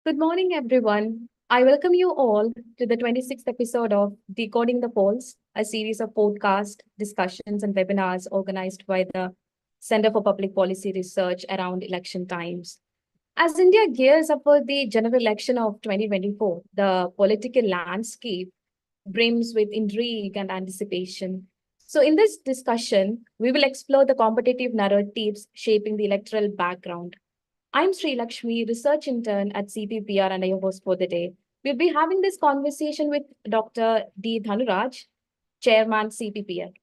Good morning, everyone. I welcome you all to the 26th episode of Decoding the Polls, a series of podcasts, discussions, and webinars organized by the Center for Public Policy Research around election times. As India gears up for the general election of 2024, the political landscape brims with intrigue and anticipation. So, in this discussion, we will explore the competitive narratives shaping the electoral background. I'm Sreelakshmi, research intern at CPPR, and your host for the day. We'll be having this conversation with Dr. D. Dhanuraj, Chairman CPPR.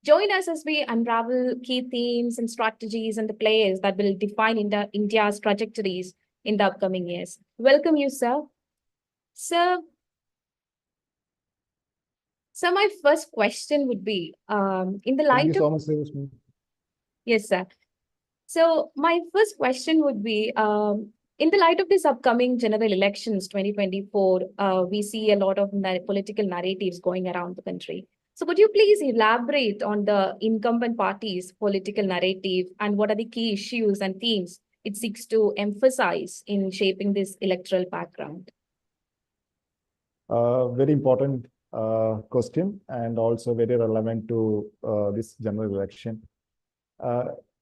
Join us as we unravel key themes and strategies and the players that will define India's trajectories in the upcoming years. Welcome you, sir. Sir, so my first question would be, in the Thank light you of so much, Sreelakshmi. yes, sir. So my first question would be, in the light of this upcoming general elections 2024, we see a lot of political narratives going around the country. So could you please elaborate on the incumbent party's political narrative and what are the key issues and themes it seeks to emphasize in shaping this electoral background? Very important question and also very relevant to this general election.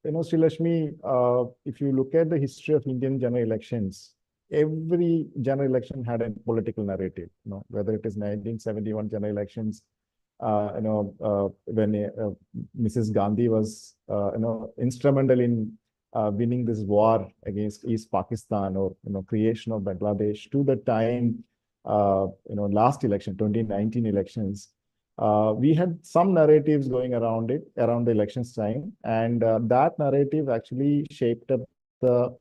Sreelakshmi, if you look at the history of Indian general elections, every general election had a political narrative. Whether it is 1971 general elections, when Mrs. Gandhi was, instrumental in winning this war against East Pakistan, or creation of Bangladesh, to the time last election, 2019 elections, we had some narratives going around it, around the elections time. And that narrative actually shaped up the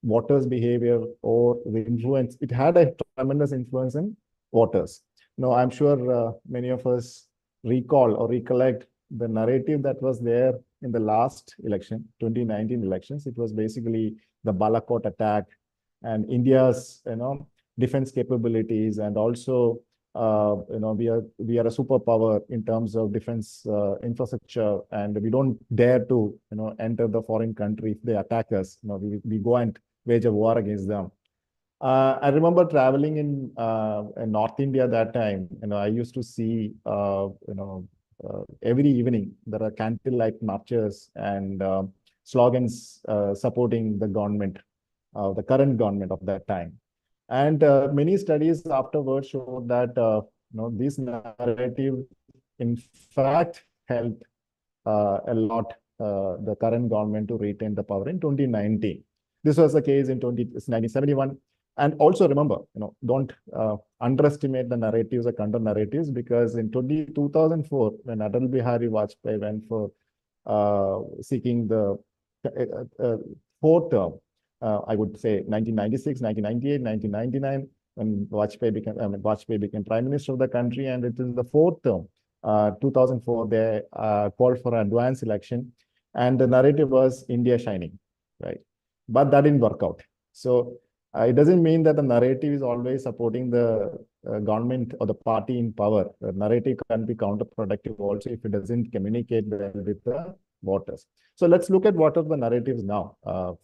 voters' behavior or the influence. It had a tremendous influence in voters. I'm sure many of us recall or recollect the narrative that was there in the last election, 2019 elections. It was basically the Balakot attack and India's, defense capabilities, and also we are a superpower in terms of defense infrastructure, and we don't dare to enter the foreign country if they attack us. We go and wage a war against them. I remember traveling in North India that time. I used to see every evening there are candlelight marches and slogans supporting the government, the current government of that time. And many studies afterwards showed that this narrative, in fact, helped a lot the current government to retain the power in 2019. This was the case in 1971. And also remember, don't underestimate the narratives or counter narratives, because in 2004, when Atal Bihari Vajpayee went for seeking the fourth term, I would say 1996, 1998, 1999, when Vajpayee became Prime Minister of the country, and it is the fourth term, 2004, they called for an advance election, and the narrative was India shining, right? But that didn't work out. So it doesn't mean that the narrative is always supporting the government or the party in power. The narrative can be counterproductive also if it doesn't communicate well with the voters. So let's look at what are the narratives now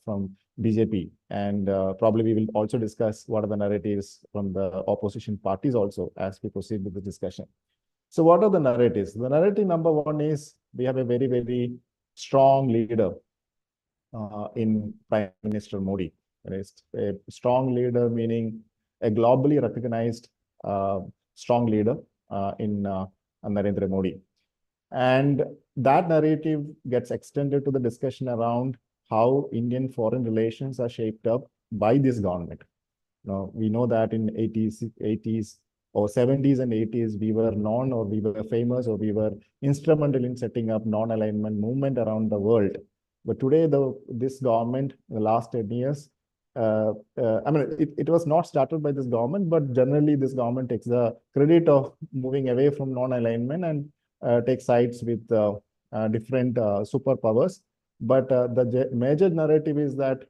from BJP, and probably we will also discuss what are the narratives from the opposition parties also as we proceed with the discussion. So what are the narratives? The narrative number one is we have a very, very strong leader in Prime Minister Modi. A strong leader, meaning a globally recognized strong leader in Narendra Modi. And that narrative gets extended to the discussion around how Indian foreign relations are shaped up by this government. We know that in 80s or 70s and 80s, we were known, or we were famous, or we were instrumental in setting up non-alignment movement around the world. But today, this government, in the last 10 years, it was not started by this government, but generally this government takes the credit of moving away from non-alignment and take sides with different superpowers. But the major narrative is that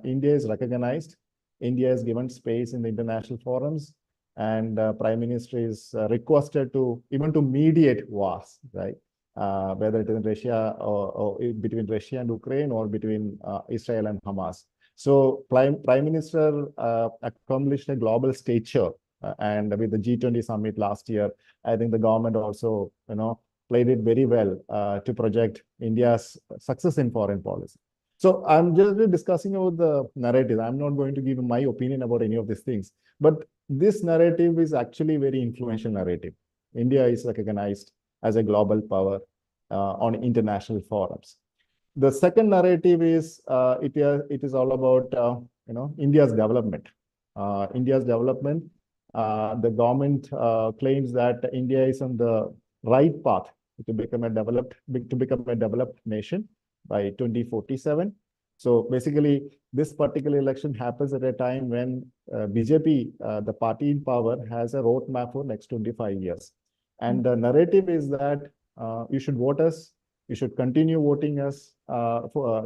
India is recognized, India is given space in the international forums, and Prime Minister is requested to even to mediate wars, right? Whether it is in Russia or between Russia and Ukraine, or between Israel and Hamas. So Prime Minister accomplished a global stature, and with the G20 summit last year, I think the government also, played it very well to project India's success in foreign policy. So I'm just discussing about the narrative. I'm not going to give my opinion about any of these things, but this narrative is actually very influential narrative. India is recognized as a global power on international forums. The second narrative is it is all about India's development. India's development. The government claims that India is on the right path to become a developed nation by 2047. So basically, this particular election happens at a time when BJP, the party in power, has a roadmap for next 25 years. And the narrative is that you should vote us, you should continue voting us,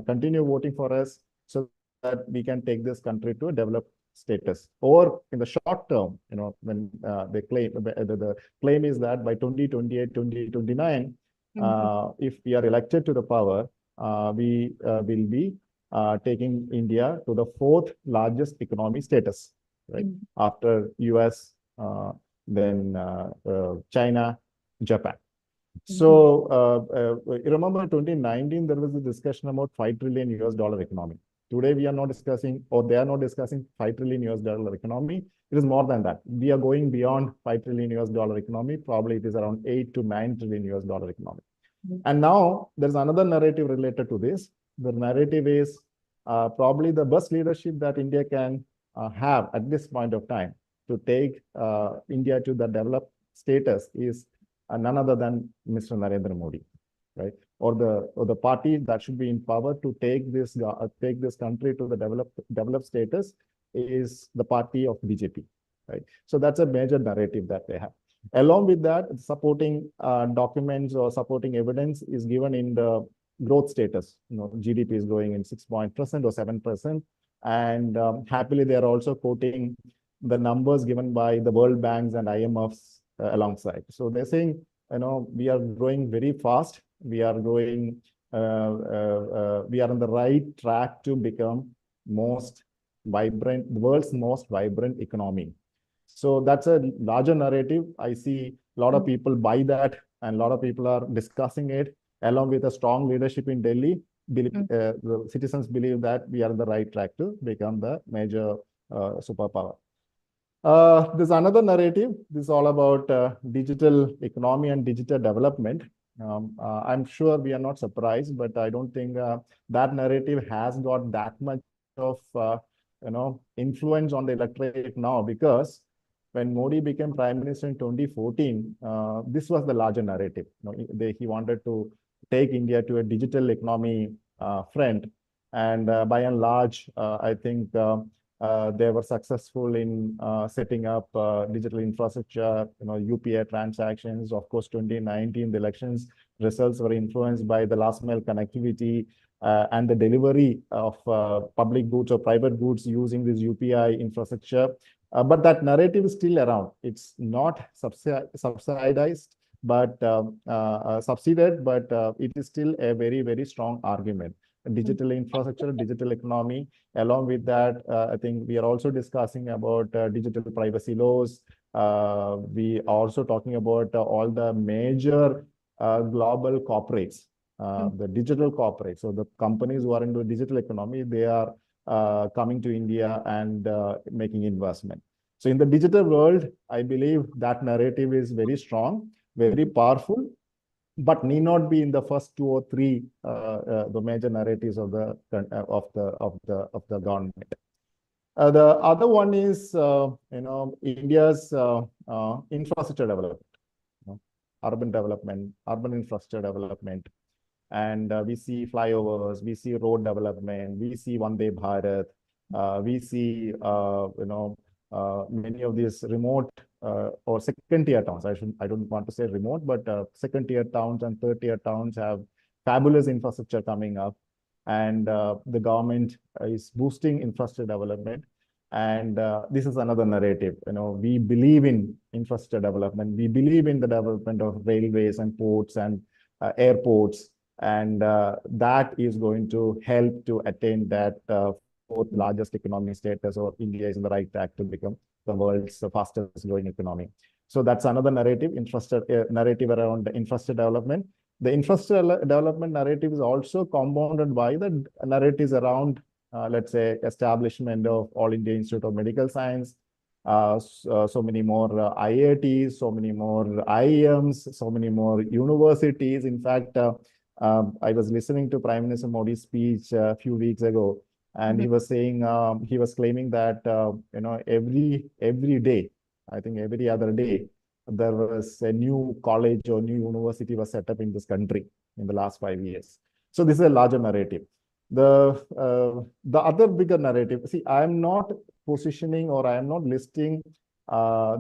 continue voting for us, so that we can take this country to a developed status. Or in the short term, when they claim the claim is that by 2028, 2029, if we are elected to the power, we will be taking India to the fourth largest economy status, right? After US, then China, Japan. So you remember 2019, there was a discussion about $5 trillion economy. Today, we are not discussing, or they are not discussing $5 trillion economy. It is more than that. We are going beyond $5 trillion economy. Probably it is around $8 to $9 trillion economy. And now there's another narrative related to this. The narrative is probably the best leadership that India can have at this point of time to take India to the developed status is none other than Mr. Narendra Modi, right? Or the party that should be in power to take this country to the developed status is the party of BJP, right? So that's a major narrative that they have. Along with that, supporting documents or supporting evidence is given in the growth status. GDP is growing in 6% or 7%, and happily they are also quoting the numbers given by the World Banks and IMFs alongside. So they're saying, we are growing very fast. We are growing. We are on the right track to become the world's most vibrant economy. So that's a larger narrative. I see a lot of people buy that, and a lot of people are discussing it, along with a strong leadership in Delhi. The citizens believe that we are on the right track to become the major superpower. There's another narrative. This is all about digital economy and digital development. I'm sure we are not surprised, but I don't think that narrative has got that much of influence on the electorate now, because when Modi became Prime Minister in 2014, this was the larger narrative. He wanted to take India to a digital economy front, and by and large, I think they were successful in setting up digital infrastructure, UPI transactions. Of course, 2019, the elections results were influenced by the last mile connectivity and the delivery of public goods or private goods using this UPI infrastructure. But that narrative is still around. It's not subsidized, but subsidized, but it is still a very, very strong argument. Digital infrastructure, digital economy. Along with that, I think we are also discussing about digital privacy laws. We are also talking about all the major global corporates, the digital corporates. So the companies who are into digital economy, they are coming to India and making investment. So in the digital world, I believe that narrative is very strong, very powerful, but need not be in the first 2 or 3 the major narratives of the government. The other one is India's infrastructure development, urban development, urban infrastructure development, and we see flyovers, we see road development, we see Vande Bharat, we see many of these remote or second-tier towns. I don't want to say remote, but second-tier towns and third-tier towns have fabulous infrastructure coming up, and the government is boosting infrastructure development. And this is another narrative. We believe in infrastructure development. We believe in the development of railways and ports and airports, and that is going to help to attain that fourth largest economic status, or India is in the right track to become the world's fastest growing economy. So that's another narrative, narrative around infrastructure development. The infrastructure development narrative is also compounded by the narratives around, let's say, establishment of All India Institute of Medical Science, so many more IITs, so many more IIMs, so many more universities. In fact, I was listening to Prime Minister Modi's speech a few weeks ago, and he was saying, he was claiming that every day, I think every other day, there was a new college or new university was set up in this country in the last 5 years. So this is a larger narrative. The other bigger narrative. See, I'm not positioning, or I am not listing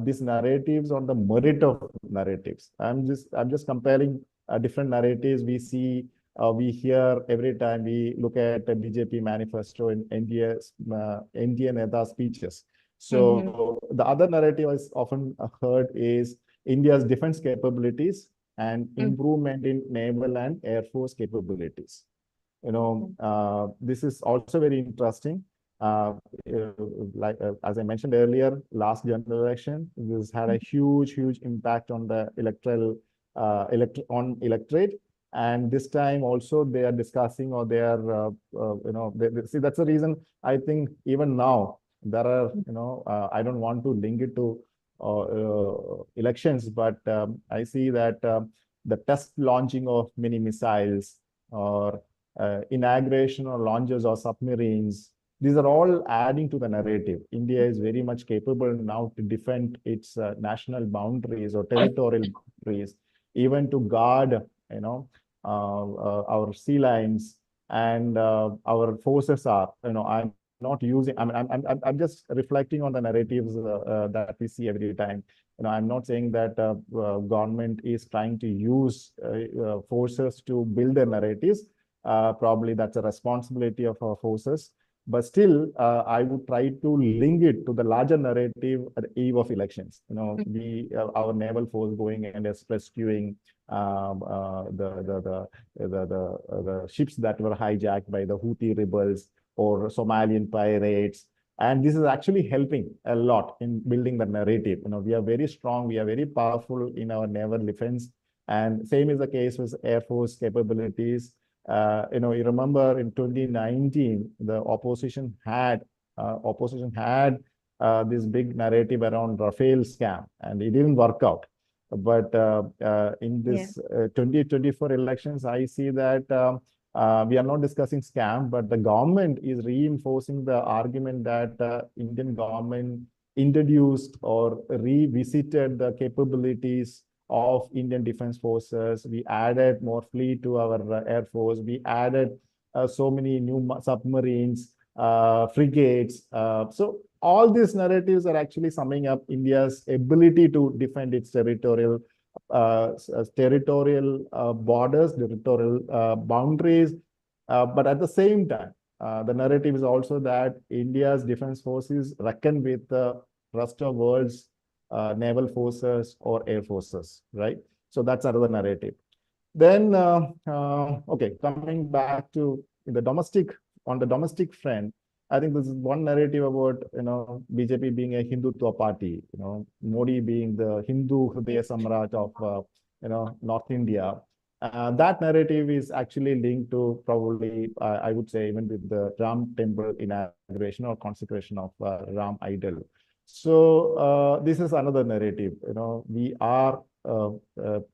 these narratives on the merit of narratives. I'm just comparing different narratives we see, we hear every time we look at a BJP manifesto in Indian Neta speeches. So the other narrative is often heard is India's defense capabilities and improvement in naval and air force capabilities. This is also very interesting. As I mentioned earlier, last general election, this had a huge impact on the electorate. And this time also they are discussing, or they are, see, that's the reason I think even now there are, I don't want to link it to elections, but I see that the test launching of mini missiles, or inauguration or launches of submarines, these are all adding to the narrative. India is very much capable now to defend its national boundaries or territorial boundaries, even to guard, our sea lines, and our forces are, I'm not using, I'm just reflecting on the narratives that we see every time. I'm not saying that government is trying to use forces to build their narratives. Probably that's a responsibility of our forces. But still, I would try to link it to the larger narrative at the eve of elections. Our naval force going and rescuing the ships that were hijacked by the Houthi rebels or Somalian pirates. And this is actually helping a lot in building the narrative. We are very strong, we are very powerful in our naval defense. And same is the case with Air Force capabilities. You remember in 2019, the opposition had this big narrative around Rafael scam, and it didn't work out. But in this 2024 elections, I see that we are not discussing scam, but the government is reinforcing the argument that Indian government introduced or revisited the capabilities of Indian Defense Forces. We added more fleet to our Air Force. We added so many new submarines, frigates. So all these narratives are actually summing up India's ability to defend its territorial borders, territorial boundaries. But at the same time, the narrative is also that India's defense forces reckon with the rest of the world's naval forces or air forces, right? So that's another narrative. Then, okay, coming back to on the domestic front, I think this is one narrative about, BJP being a Hindutva party, Modi being the Hindu Hridaya Samrat of, North India. That narrative is actually linked to probably, I would say, even with the Ram temple inauguration or consecration of Ram idol. So this is another narrative. We are a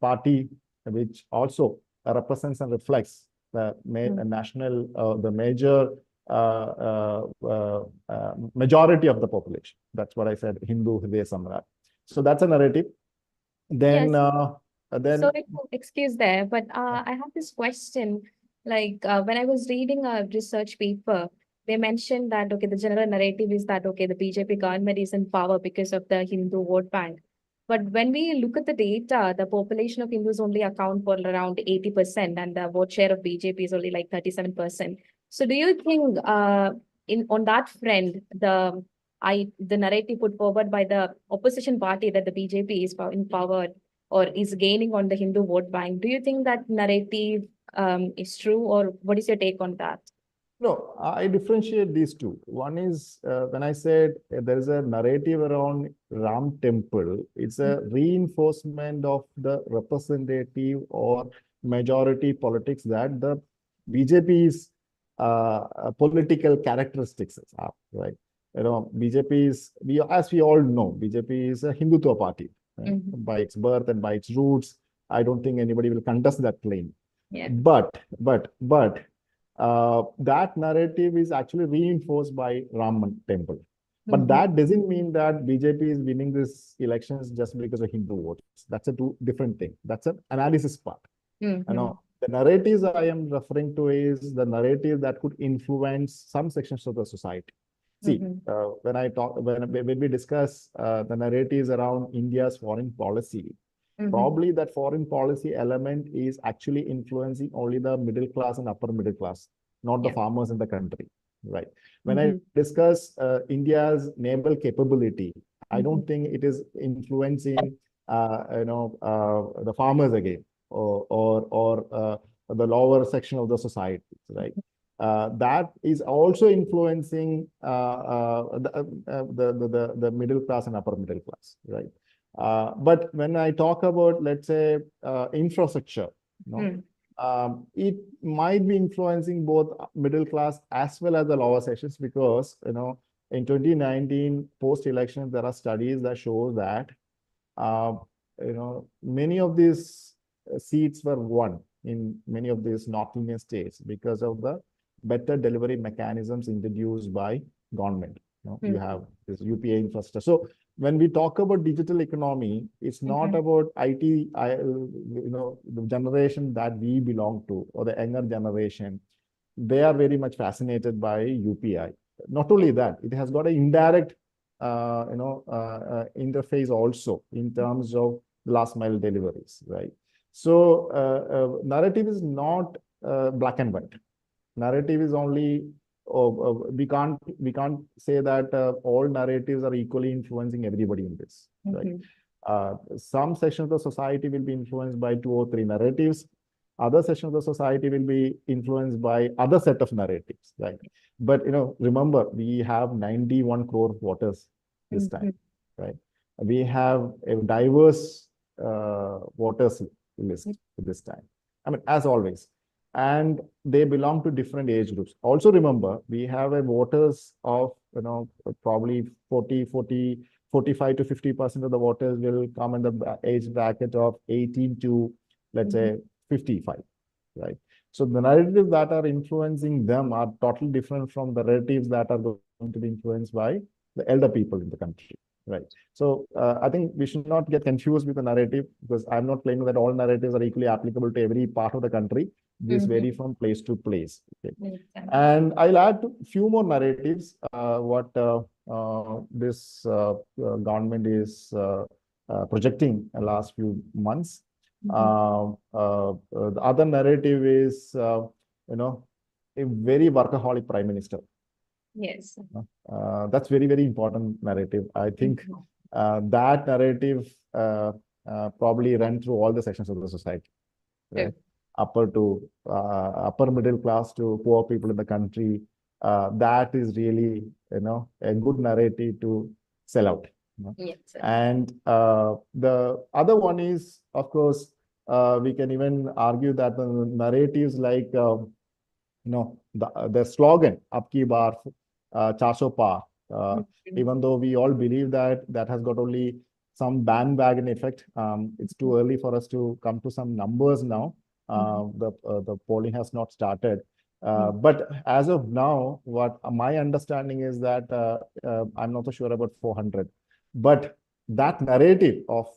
party which also represents and reflects the national, the major majority of the population. That's what I said, Hindu Hridaya Samrat. So that's a narrative. Then, sorry to excuse there, but I have this question. Like when I was reading a research paper, they mentioned that, okay, the general narrative is that, okay, the BJP government is in power because of the Hindu vote bank. But when we look at the data, the population of Hindus only account for around 80%, and the vote share of BJP is only like 37%. So do you think on that front, the narrative put forward by the opposition party that the BJP is in power or is gaining on the Hindu vote bank, do you think that narrative is true, or what is your take on that? No, I differentiate these two. One is when I said there is a narrative around Ram Temple, it's a reinforcement of the representative or majority politics that the BJP's political characteristics are, right? BJP is, as we all know, BJP is a Hindutva party, right? By its birth and by its roots. I don't think anybody will contest that claim. Yeah. But that narrative is actually reinforced by Ram Temple. But that doesn't mean that BJP is winning these elections just because of Hindu votes. That's a two different thing. That's an analysis part. The narratives I am referring to is the narrative that could influence some sections of the society. See, when we discuss the narratives around India's foreign policy, probably that foreign policy element is actually influencing only the middle class and upper middle class, not the farmers in the country, right? When I discuss India's naval capability, I don't think it is influencing, the farmers again, or the lower section of the society, right? That is also influencing the middle class and upper middle class, right? But when I talk about, let's say, infrastructure, it might be influencing both middle class as well as the lower sections, because in 2019 post-election there are studies that show that many of these seats were won in many of these North Indian states because of the better delivery mechanisms introduced by government. You have this UPA infrastructure. So when we talk about digital economy, it's not about IT, the generation that we belong to, or the younger generation. They are very much fascinated by UPI. Not only that, it has got an indirect, interface also in terms of last mile deliveries, right? So narrative is not black and white. Narrative is only, we can't say that all narratives are equally influencing everybody in this, right? Some section of the society will be influenced by 2 or 3 narratives. Other section of the society will be influenced by other set of narratives, right? But remember, we have 91 crore voters this time, right? We have a diverse voters list this time. I mean, as always. And they belong to different age groups. Also remember, we have a voters of, probably 45 to 50% of the voters will come in the age bracket of 18 to, let's say, 55, right? So the narratives that are influencing them are totally different from the narratives that are going to be influenced by the elder people in the country, right? So I think we should not get confused with the narrative, because I'm not claiming that all narratives are equally applicable to every part of the country. This vary from place to place. Okay? And I'll add a few more narratives, what this government is projecting in the last few months. The other narrative is, a very workaholic prime minister. Yes. That's very, very important narrative. I think that narrative probably ran through all the sections of the society, right? Upper middle class to poor people in the country. That is really, a good narrative to sell out. Yes. And the other one is, of course, we can even argue that the narratives like, the slogan, "Abki baar, 400 par," even though we all believe that that has got only some bandwagon effect. It's too early for us to come to some numbers now. The polling has not started. But as of now, what my understanding is that I'm not so sure about 400. But that narrative of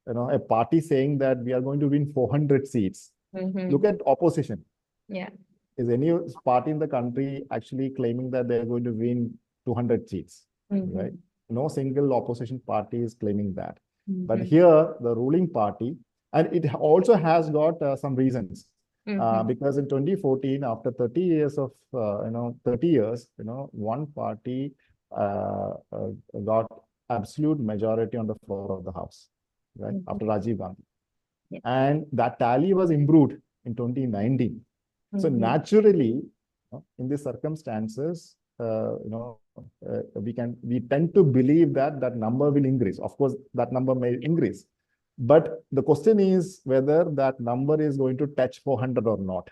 a party saying that we are going to win 400 seats. Look at opposition. Yeah. Is any party in the country actually claiming that they're going to win 200 seats? Right? No single opposition party is claiming that. But here, the ruling party, and it also has got some reasons. Because in 2014, after 30 years of, 30 years, one party got absolute majority on the floor of the House, right? After Rajiv Gandhi. And that tally was improved in 2019. So naturally, In these circumstances, we tend to believe that that number will increase. Of course, that number may increase, but the question is whether that number is going to touch 400 or not.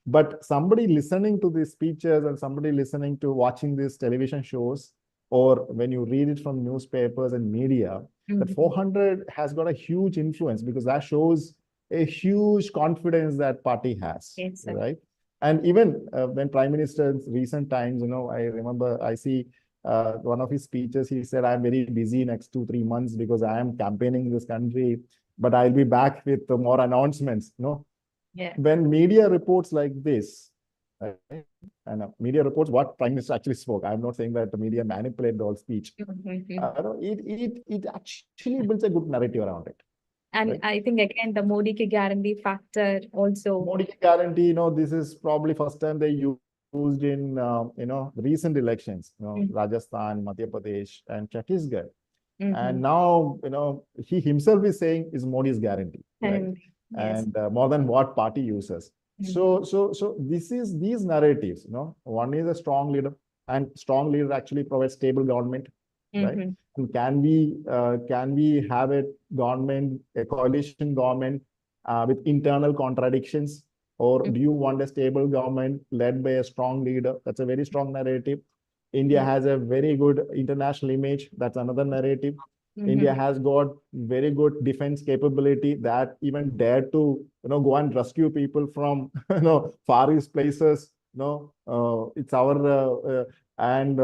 But somebody listening to these speeches and somebody listening to watching these television shows, or when you read it from newspapers and media, that 400 has got a huge influence, because that shows a huge confidence that party has, right? And even when Prime Minister's recent times, I remember I see one of his speeches, he said, I'm very busy next 2-3 months because I am campaigning this country, but I'll be back with more announcements. When media reports like this, right, and media reports what Prime Minister actually spoke. I'm not saying that the media manipulate the whole speech. It actually builds a good narrative around it. And right? I think again the Modi ki guarantee factor also. Modi ki guarantee, this is probably first time they used in recent elections. Rajasthan, Madhya Pradesh, and Chhattisgarh. And now he himself is saying is Modi's guarantee, right? And more than what party uses. So these narratives. One is a strong leader, and strong leader actually provides stable government. Right? And can we have a government, a coalition government with internal contradictions, or do you want a stable government led by a strong leader? That's a very strong narrative. India has a very good international image. That's another narrative. India has got very good defense capability that even dare to go and rescue people from far east places. It's our and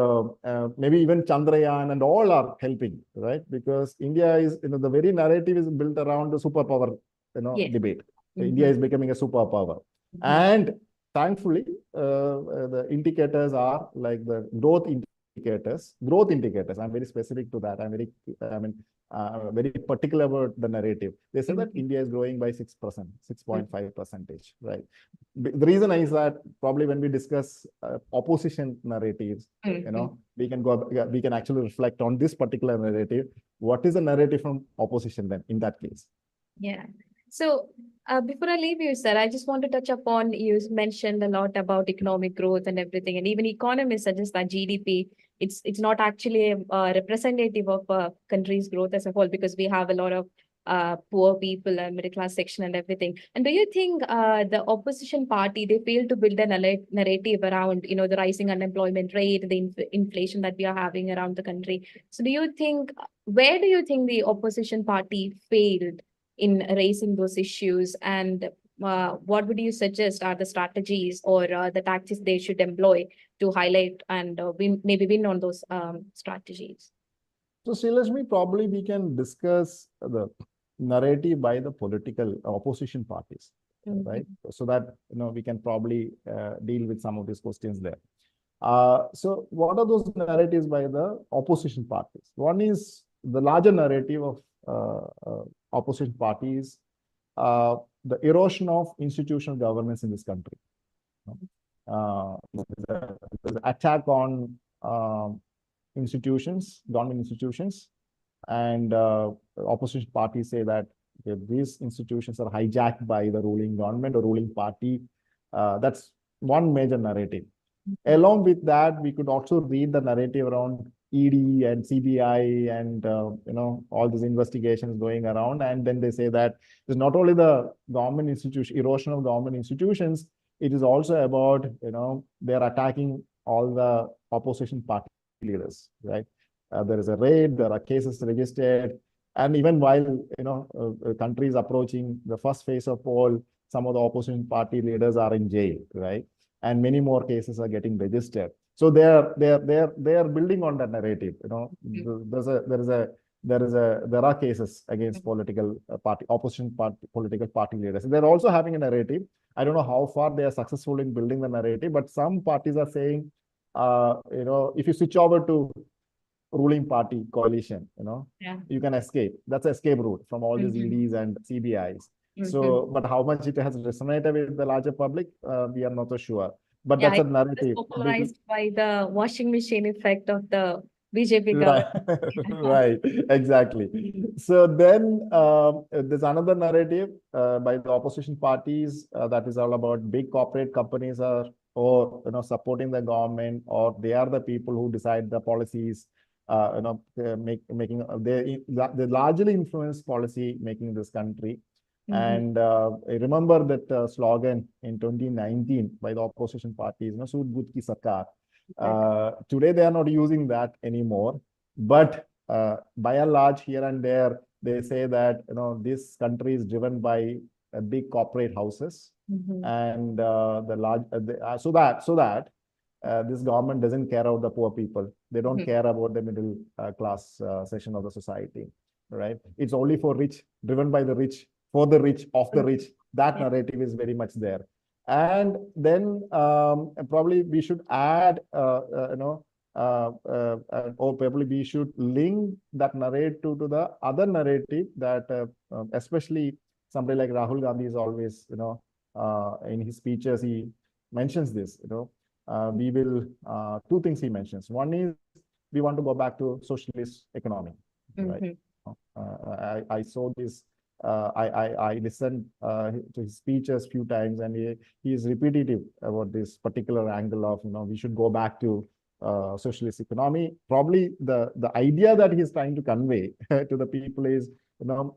maybe even Chandrayaan and all are helping, right? Because India is, the very narrative is built around the superpower, debate. India is becoming a superpower. And thankfully, the indicators are like the growth indicators. I'm very specific to that. I'm very particular about the narrative. They say that India is growing by 6%, 6.5%, right? The reason is that probably when we discuss opposition narratives, we can actually reflect on this particular narrative. What is the narrative from opposition then in that case? Yeah. So before I leave you, sir, I just want to touch upon, you mentioned a lot about economic growth and everything, and even economists suggest that GDP, it's not actually a representative of a country's growth as a whole, because we have a lot of poor people and middle class section and everything. And do you think the opposition party, they fail to build a narrative around, the rising unemployment rate, the inflation that we are having around the country? So where do you think the opposition party failed in raising those issues, and what would you suggest are the strategies or the tactics they should employ to highlight and maybe win on those strategies? So, Sreelakshmi, probably we can discuss the narrative by the political opposition parties, right? So that we can probably deal with some of these questions there. So, what are those narratives by the opposition parties? One is the larger narrative of opposition parties, the erosion of institutional governance in this country. The attack on institutions, government institutions, and opposition parties say that these institutions are hijacked by the ruling government or ruling party. That's one major narrative. Along with that, we could also read the narrative around ED and CBI and all these investigations going around, and then they say that it's not only the government institution erosion of government institutions, it is also about they're attacking all the opposition party leaders, right? There is a raid, there are cases registered, and even while country is approaching the first phase of poll, some of the opposition party leaders are in jail, right? And many more cases are getting registered. So they are building on that narrative. There are cases against political party, opposition party, political party leaders. They're also having a narrative. I don't know how far they are successful in building the narrative, but some parties are saying, if you switch over to ruling party coalition, you can escape. That's an escape route from all these EDs and CBIs. So, but how much it has resonated with the larger public, we are not so sure. But that's a narrative. Popularized by the washing machine effect of the BJP government. Right, exactly. So then there's another narrative by the opposition parties that is all about big corporate companies are or supporting the government, or they are the people who decide the policies. They largely influence policy making in this country. And I remember that slogan in 2019 by the opposition parties, Sood Booth Ki Sarkar. Today they are not using that anymore, but by and large, here and there, they say that this country is driven by big corporate houses, and the large so that this government doesn't care about the poor people. They don't care about the middle class section of the society, right? It's only for rich, driven by the rich, for the rich, of the rich. That narrative is very much there. And then probably we should add, or probably we should link that narrative to the other narrative that especially somebody like Rahul Gandhi is always, in his speeches, he mentions this, we will, two things he mentions. One is we want to go back to socialist economy, right? I saw this, I listened to his speeches a few times, and he is repetitive about this particular angle of, we should go back to socialist economy. Probably the idea that he's trying to convey to the people is,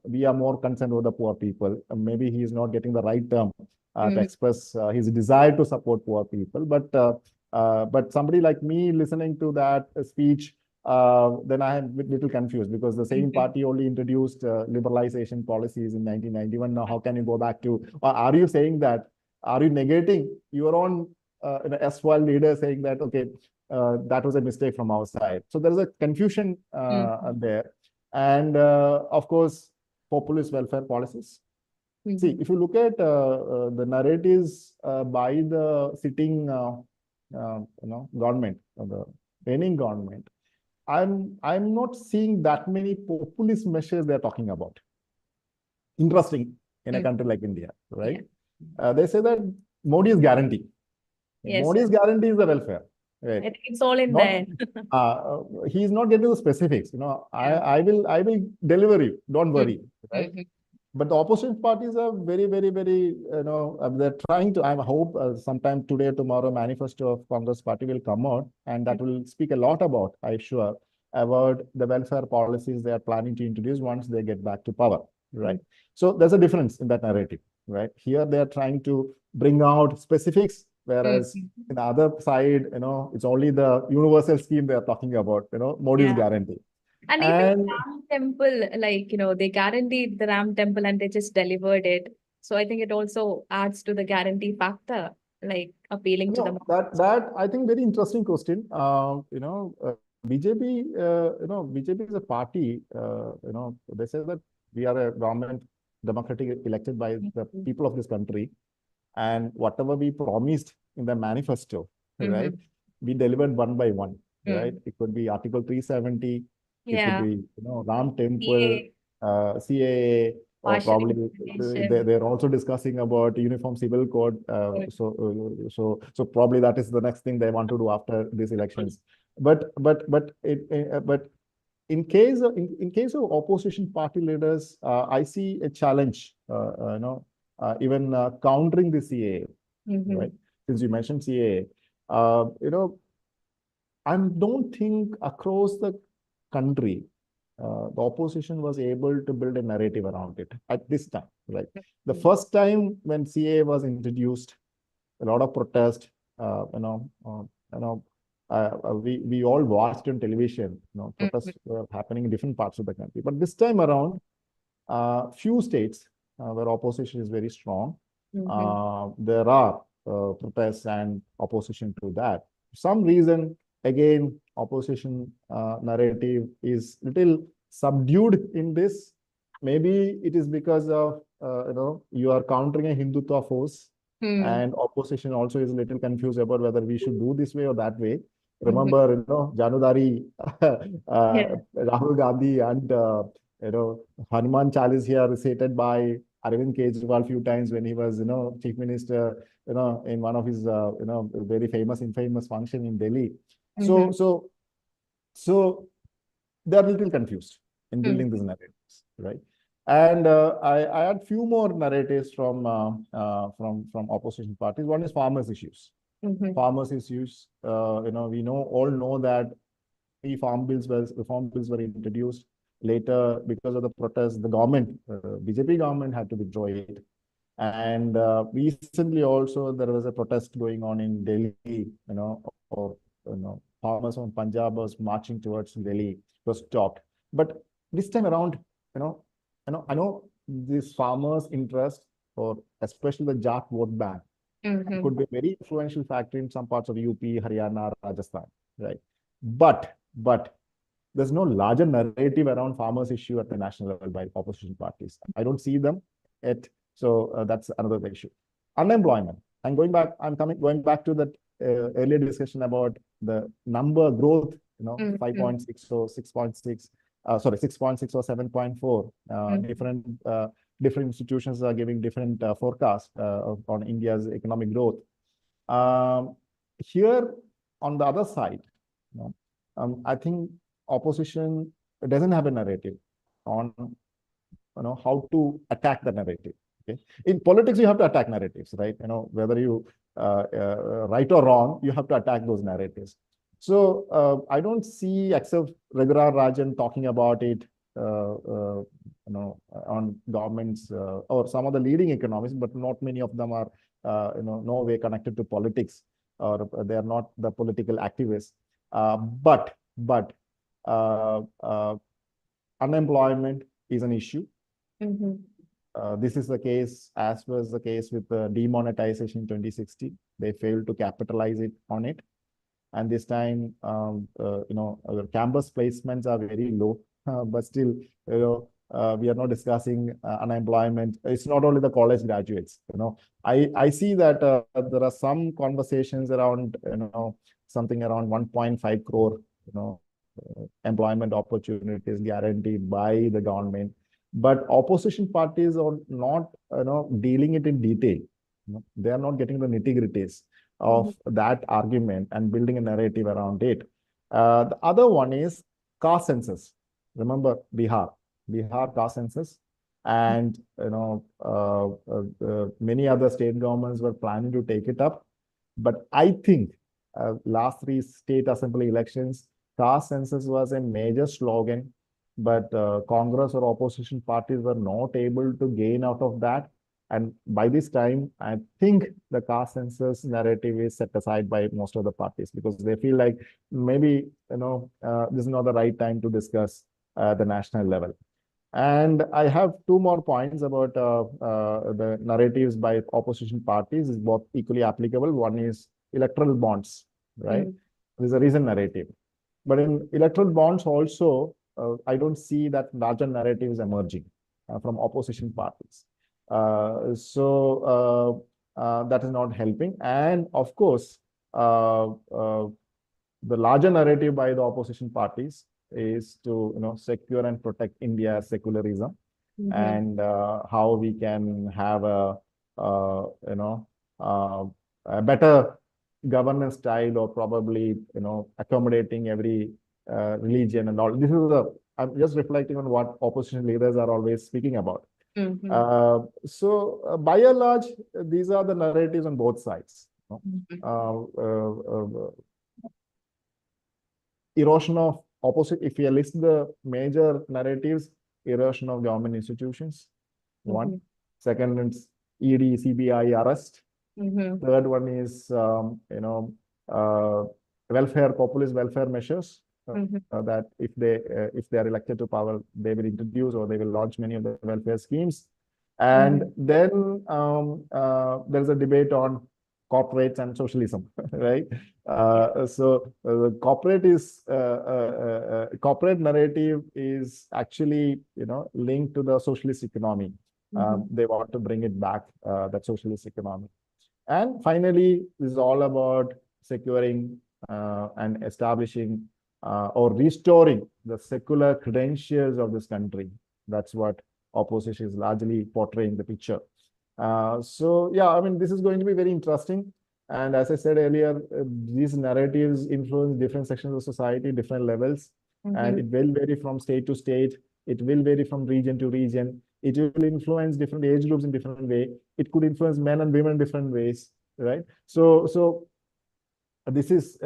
we are more concerned with the poor people. Maybe he is not getting the right term to express his desire to support poor people. But somebody like me listening to that speech, then I am a little confused, because the same party only introduced liberalization policies in 1991. Now, how can you go back to, or are you saying that, are you negating your own erstwhile leader saying that, okay, that was a mistake from our side? So there is a confusion there. And of course, populist welfare policies. See, if you look at the narratives by the sitting government, or the reigning government, I'm not seeing that many populist measures they're talking about. Interesting in a country like India, right? They say that Modi's guarantee. Modi's guarantee is the welfare. Right. I think it's all in there. He's not getting the specifics. I will deliver you. Don't worry. Right. But the opposition parties are very, very, very, they're trying to, I hope sometime today, tomorrow, manifesto of Congress party will come out, and that will speak a lot about, I'm sure, about the welfare policies they are planning to introduce once they get back to power, right? So there's a difference in that narrative, right? Here they are trying to bring out specifics, whereas in the other side, it's only the universal scheme they are talking about, Modi's guarantee. And even Ram Temple, like, they guaranteed the Ram Temple and they just delivered it. So I think it also adds to the guarantee factor, like appealing to the that I think very interesting question. BJP, BJP is a party, they say that we are a government democratically elected by the people of this country. And whatever we promised in the manifesto, right, we delivered one by one, right? It could be Article 370, it could be, Ram Temple, CAA, or probably they're also discussing about Uniform Civil Code. So probably that is the next thing they want to do after these elections. But in case of opposition party leaders, I see a challenge, even countering the CAA, right? Since you mentioned CAA, I don't think across the country, the opposition was able to build a narrative around it at this time, right? The first time when CAA was introduced, a lot of protest, we all watched on television, protests were happening in different parts of the country. But this time around, few states where opposition is very strong, there are protests and opposition to that. For some reason, again, opposition narrative is little subdued in this. Maybe it is because of, you are countering a Hindutva force, and opposition also is a little confused about whether we should do this way or that way. Remember, Janudari, Rahul Gandhi, and Hanuman Chalis here recited by Arvind Kejriwal few times when he was, chief minister, in one of his, very infamous function in Delhi. So they are a little confused in building these narratives, right? And I had few more narratives from opposition parties. One is farmers' issues. farmers' issues. We all know that reform bills were introduced. Later, because of the protests, the government, BJP government, had to withdraw it. And recently also there was a protest going on in Delhi, or farmers from Punjab was marching towards Delhi. It was stopped. But this time around, I know this farmers' interest, or especially the Jat vote bank, could be a very influential factor in some parts of UP, Haryana, Rajasthan, right? But there's no larger narrative around farmers' issue at the national level by opposition parties. I don't see them yet. So that's another issue. Unemployment. I'm going back to that earlier discussion about the number growth, 5.6 or 6.6, 6.6 or 7.4. Different institutions are giving different forecasts on India's economic growth. Here, on the other side, I think opposition doesn't have a narrative on how to attack the narrative. Okay, in politics you have to attack narratives, right? Whether you right or wrong, you have to attack those narratives. So I don't see, except Raghuram Rajan talking about it, on governments or some of the leading economists, but not many of them are, no way connected to politics, or they are not the political activists. But unemployment is an issue. This is the case, as was the case with the demonetization in 2016. They failed to capitalize on it. And this time, our campus placements are very low, but still, we are not discussing unemployment. It's not only the college graduates. I see that there are some conversations around, something around 1.5 crore, employment opportunities guaranteed by the government. But opposition parties are not, dealing it in detail. They are not getting the nitty-gritties of that argument and building a narrative around it. The other one is caste census. Remember Bihar caste census, and many other state governments were planning to take it up. But I think last 3 state assembly elections, caste census was a major slogan, but Congress or opposition parties were not able to gain out of that. And by this time, I think the caste census narrative is set aside by most of the parties, because they feel like maybe, this is not the right time to discuss the national level. And I have 2 more points about the narratives by opposition parties, is both equally applicable. One is electoral bonds, right? There's a recent narrative. But in electoral bonds also, I don't see that larger narratives emerging from opposition parties. So that is not helping. And of course, the larger narrative by the opposition parties is to secure and protect India's secularism, and how we can have a better governance style, or probably accommodating every religion and all. This is I'm just reflecting on what opposition leaders are always speaking about. So by and large, these are the narratives on both sides. Erosion of opposite, if you list the major narratives, erosion of government institutions, one. Second is ED, CBI arrest. Third one is, populist welfare measures. That if they are elected to power, they will introduce or they will launch many of the welfare schemes. And then there's a debate on corporates and socialism, right? So the corporate narrative is actually linked to the socialist economy. They want to bring it back, that socialist economy. And finally, this is all about securing and establishing or restoring the secular credentials of this country. That's what opposition is largely portraying the picture. So yeah, I mean, this is going to be very interesting. And as I said earlier, these narratives influence different sections of society, different levels, and it will vary from state to state. It will vary from region to region. It will influence different age groups in different way. It could influence men and women in different ways, right? So this is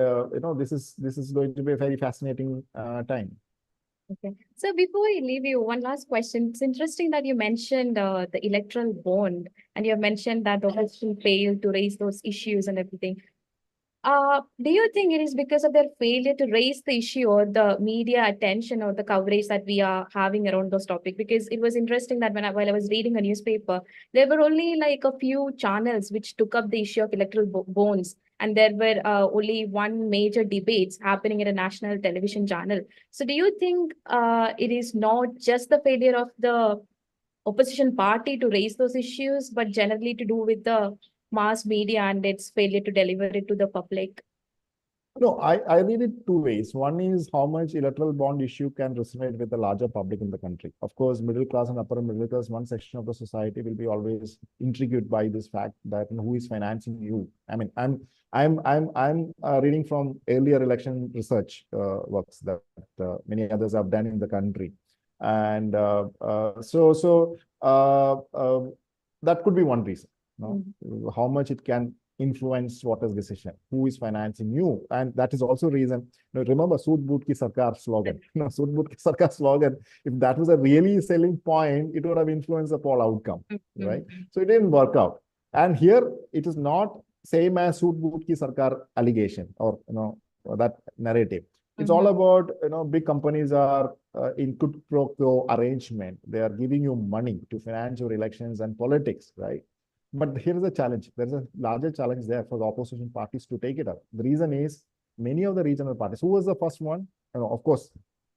this is going to be a very fascinating time. Okay. So before I leave you, one last question. It's interesting that you mentioned the electoral bond, and you have mentioned that the opposition failed to raise those issues and everything. Do you think it is because of their failure to raise the issue or the media attention or the coverage that we are having around those topics? Because it was interesting that while I was reading a newspaper, there were only like a few channels which took up the issue of electoral bonds, and there were only one major debates happening at a national television channel. So, do you think it is not just the failure of the opposition party to raise those issues, but generally to do with the mass media and its failure to deliver it to the public? No, I read it two ways. One is how much electoral bond issue can resonate with the larger public in the country. Of course, middle class and upper middle class, one section of the society will be always intrigued by this fact that who is financing you. I mean, I'm reading from earlier election research works that many others have done in the country, and that could be one reason. No? How much it can influence voters' decision, who is financing you, and that is also reason. Remember, "Sood Boot Ki Sarkar" slogan. "Sood Boot Ki Sarkar" slogan. If that was a really selling point, it would have influenced the poll outcome, right? So it didn't work out. And here it is not same as "Sood Boot Ki Sarkar" allegation or that narrative. It's all about big companies are in quid pro quo arrangement. They are giving you money to finance your elections and politics, right? But here is a challenge. There's a larger challenge there for the opposition parties to take it up. The reason is many of the regional parties. Who was the first one? Of course,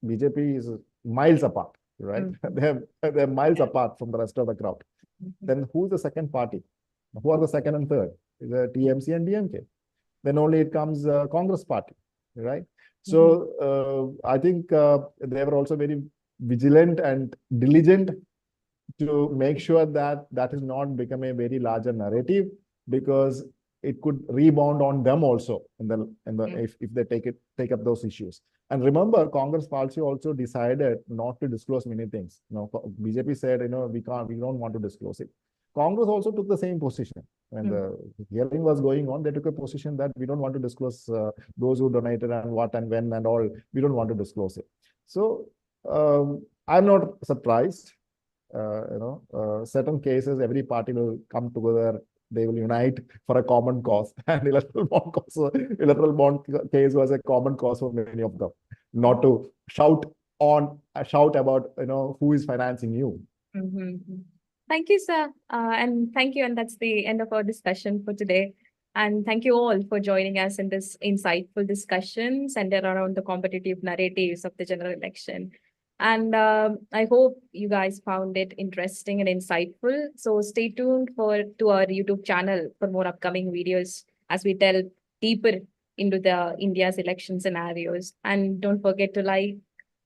BJP is miles apart, right? They're miles apart from the rest of the crowd. Then who's the second party? Who are the second and third? The TMC and DMK. Then only it comes Congress party, right? So I think they were also very vigilant and diligent to make sure that that is not become a very larger narrative, because it could rebound on them also if they take up those issues. And remember, Congress party also decided not to disclose many things. BJP said, we don't want to disclose it. Congress also took the same position. When the hearing was going on, they took a position that we don't want to disclose those who donated and what and when and all. We don't want to disclose it. So I'm not surprised. Certain cases, every party will come together, they will unite for a common cause. And electoral bond case was a common cause for many of them, not to shout about who is financing you. Thank you, sir. And thank you. And that's the end of our discussion for today. And thank you all for joining us in this insightful discussion centered around the competitive narratives of the general election. And I hope you guys found it interesting and insightful. So stay tuned to our YouTube channel for more upcoming videos as we delve deeper into the India's election scenarios. And don't forget to like,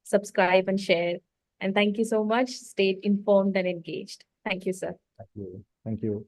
subscribe, and share. And thank you so much. Stay informed and engaged. Thank you, sir. Thank you. Thank you.